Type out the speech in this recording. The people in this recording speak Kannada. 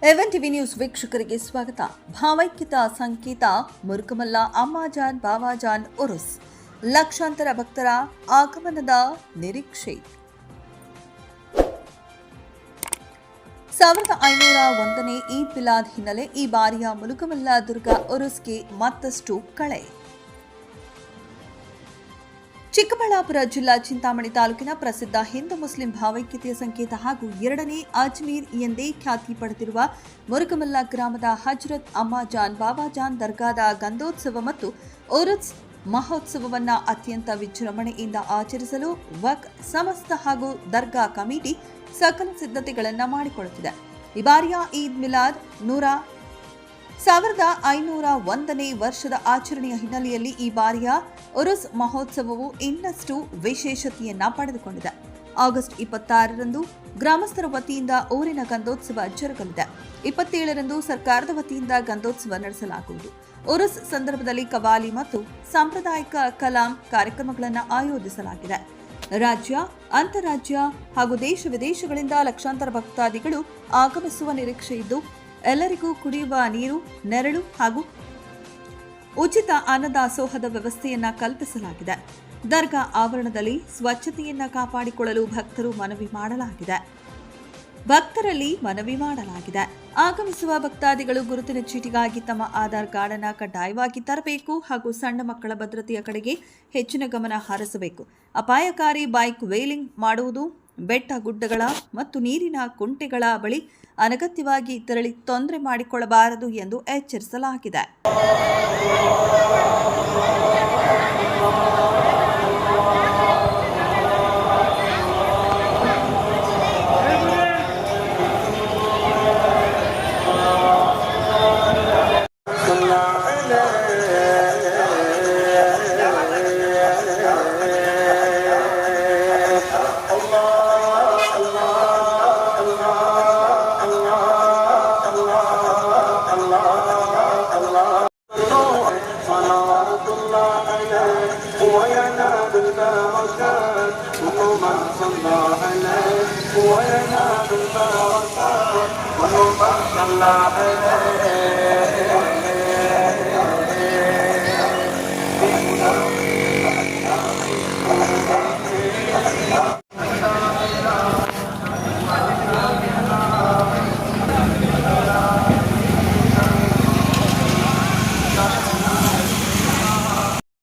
ಎವನ್ ಟಿವಿ ನ್ಯೂಸ್ ವೀಕ್ಷಕರಿಗೆ ಸ್ವಾಗತ. ಭಾವೈಕ್ಯತಾ ಸಂಕೇತ ಮುರುಕಮಲ್ಲ ಅಮ್ಮಾಜಾನ್ ಬಾವಾಜಾನ್ ಉರುಸ್. ಲಕ್ಷಾಂತರ ಭಕ್ತರ ಆಗಮನದ ನಿರೀಕ್ಷೆ. 1501ನೇ ಈದ್ ಮಿಲಾದ್ ಹಿನ್ನೆಲೆ ಈ ಬಾರಿಯ ಮುರುಕಮಲ್ಲ ದುರ್ಗಾ ಉರುಸ್ಗೆ ಮತ್ತಷ್ಟು ಕಳೆ. ಚಿಕ್ಕಬಳ್ಳಾಪುರ ಜಿಲ್ಲಾ ಚಿಂತಾಮಣಿ ತಾಲೂಕಿನ ಪ್ರಸಿದ್ಧ ಹಿಂದೂ ಮುಸ್ಲಿಂ ಭಾವೈಕ್ಯತೆಯ ಸಂಕೇತ ಹಾಗೂ ಎರಡನೇ ಅಜ್ಮೀರ್ ಎಂದೇ ಖ್ಯಾತಿ ಪಡೆದಿರುವ ಮುರುಕಮಲ್ಲ ಗ್ರಾಮದ ಹಜರತ್ ಅಮ್ಮಾಜಾನ್ ಬಾವಾಜಾನ್ ದರ್ಗಾದ ಗಂಧೋತ್ಸವ ಮತ್ತು ಉರುಸ್ ಮಹೋತ್ಸವವನ್ನು ಅತ್ಯಂತ ವಿಜೃಂಭಣೆಯಿಂದ ಆಚರಿಸಲು ವಕ್ ಸಮಸ್ತ ಹಾಗೂ ದರ್ಗಾ ಕಮಿಟಿ ಸಕಲ ಸಿದ್ಧತೆಗಳನ್ನು ಮಾಡಿಕೊಳ್ಳುತ್ತಿದೆ. ಈ ಬಾರಿಯ ಈದ್ ಮಿಲಾದ್ 1501ನೇ ವರ್ಷದ ಆಚರಣೆಯ ಹಿನ್ನೆಲೆಯಲ್ಲಿ ಈ ಬಾರಿಯ ಉರುಸ್ ಮಹೋತ್ಸವವು ಇನ್ನಷ್ಟು ವಿಶೇಷತೆಯನ್ನ ಪಡೆದುಕೊಂಡಿದೆ. ಆಗಸ್ಟ್ 26ರಂದು ಗ್ರಾಮಸ್ಥರ ವತಿಯಿಂದ ಊರಿನ ಗಂಧೋತ್ಸವ ಜರುಗಲಿದೆ. 27ರಂದು ಸರ್ಕಾರದ ವತಿಯಿಂದ ಗಂಧೋತ್ಸವ ನಡೆಸಲಾಗುವುದು. ಉರುಸ್ ಸಂದರ್ಭದಲ್ಲಿ ಕವಾಲಿ ಮತ್ತು ಸಾಂಪ್ರದಾಯಿಕ ಕಲಾಂ ಕಾರ್ಯಕ್ರಮಗಳನ್ನು ಆಯೋಜಿಸಲಾಗಿದೆ. ರಾಜ್ಯ, ಅಂತಾರಾಜ್ಯ ಹಾಗೂ ದೇಶ ವಿದೇಶಗಳಿಂದ ಲಕ್ಷಾಂತರ ಭಕ್ತಾದಿಗಳು ಆಗಮಿಸುವ ನಿರೀಕ್ಷೆ ಇದ್ದು, ಎಲ್ಲರಿಗೂ ಕುಡಿಯುವ ನೀರು, ನೆರಳು ಹಾಗೂ ಉಚಿತ ಅನ್ನದಾಸೋಹದ ವ್ಯವಸ್ಥೆಯನ್ನ ಕಲ್ಪಿಸಲಾಗಿದೆ. ದರ್ಗಾ ಆವರಣದಲ್ಲಿ ಸ್ವಚ್ಛತೆಯನ್ನ ಕಾಪಾಡಿಕೊಳ್ಳಲು ಭಕ್ತರಲ್ಲಿ ಮನವಿ ಮಾಡಲಾಗಿದೆ. ಆಗಮಿಸುವ ಭಕ್ತಾದಿಗಳು ಗುರುತಿನ ಚೀಟಿಗಾಗಿ ತಮ್ಮ ಆಧಾರ್ ಕಾರ್ಡ್ ಅನ್ನು ಕಡ್ಡಾಯವಾಗಿ ತರಬೇಕು ಹಾಗೂ ಸಣ್ಣ ಮಕ್ಕಳ ಭದ್ರತೆಯ ಕಡೆಗೆ ಹೆಚ್ಚಿನ ಗಮನ ಹರಿಸಬೇಕು. ಅಪಾಯಕಾರಿ ಬೈಕ್ ವೇಲಿಂಗ್ ಮಾಡುವುದು, ಬೆಟ್ಟ ಗುಡ್ಡಗಳ ಮತ್ತು ನೀರಿನ ಕುಂಟೆಗಳ ಬಳಿ ಅನಗತ್ಯವಾಗಿ ತೆರಳಿ ತೊಂದರೆ ಮಾಡಿಕೊಳ್ಳಬಾರದು ಎಂದು ಎಚ್ಚರಿಸಲಾಗಿದೆ. وينال البركات ومن صلى عليه وينال البركات ومن صلى عليه